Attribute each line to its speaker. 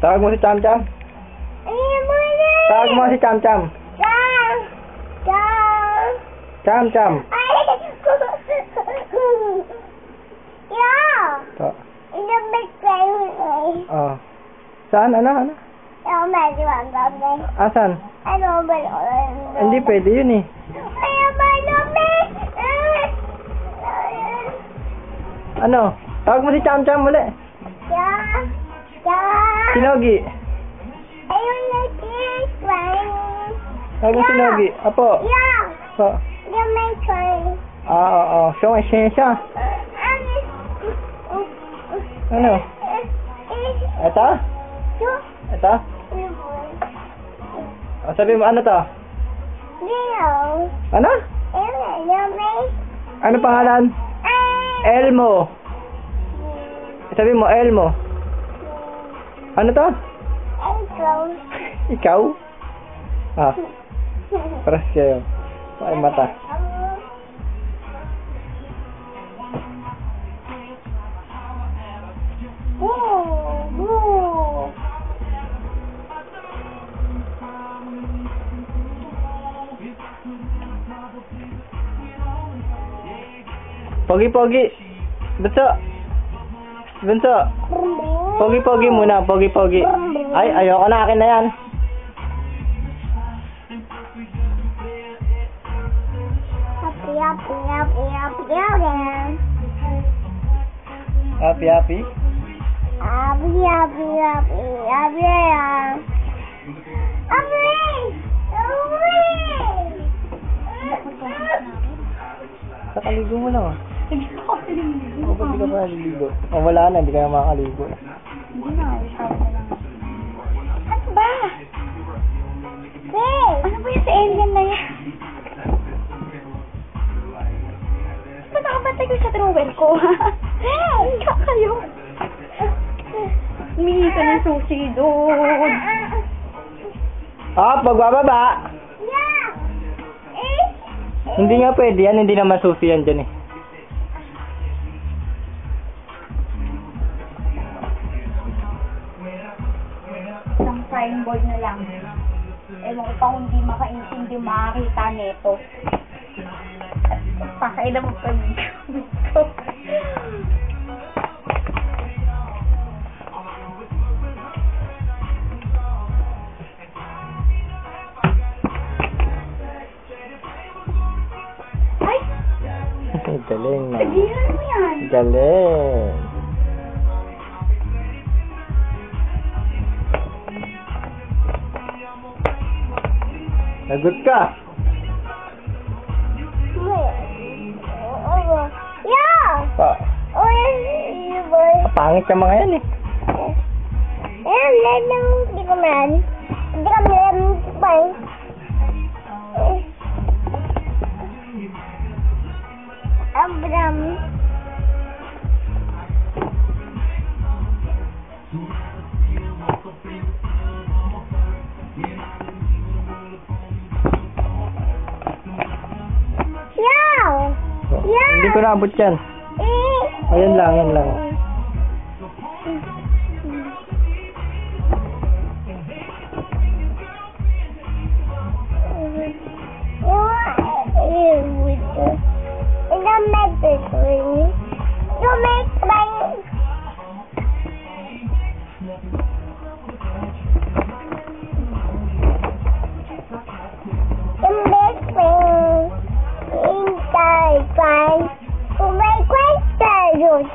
Speaker 1: Tawag mo si Cham Cham. Tawag mo si Cham Cham. Cham Cham. Oh. Saan? Ano? Asan? Hindi pwede yun eh. Ano? Tawag mo si Cham Cham muli. Sinogi. Tawag mo Sinogi. Apo. Po. Oo. Siya. Ano? Ito? Sabi mo ano to? Ano? Ano pangalan? Elmo. Sabi mo Elmo. Ano to? Ikaw? Paras kayo. Ay mata. Pogi. Bunso. Pogi muna, pogi. Ay, ayoko na, akin na yan. Happy. Nakaligo mo lang ah.
Speaker 2: Hindi ko kaliligo.
Speaker 1: Ba't di ka pa naliligo? O wala na, hindi ka na makakaligo.
Speaker 2: Hindi na, isaw na lang. Ano ba? Ano ba yung sa alien na yan? Ba't nakabatay ko sa trowel ko? Kakayo. Humingi ka ng sushi doon.
Speaker 1: Pagbababa! Hindi nga pwede yan, hindi naman susi yan dyan eh.
Speaker 2: Isang signboard na lang. Ewan ko pa kung hindi makaintindi, makakita neto. Pakailan mo pa dito.
Speaker 1: Galing na.
Speaker 2: Sabihan mo yan.
Speaker 1: Galing. Lagot ka. Pangit yung mga yan eh.
Speaker 3: Hindi ko man. Abram.
Speaker 1: Hindi ko naabot yan. Ayan lang.
Speaker 3: To make questions.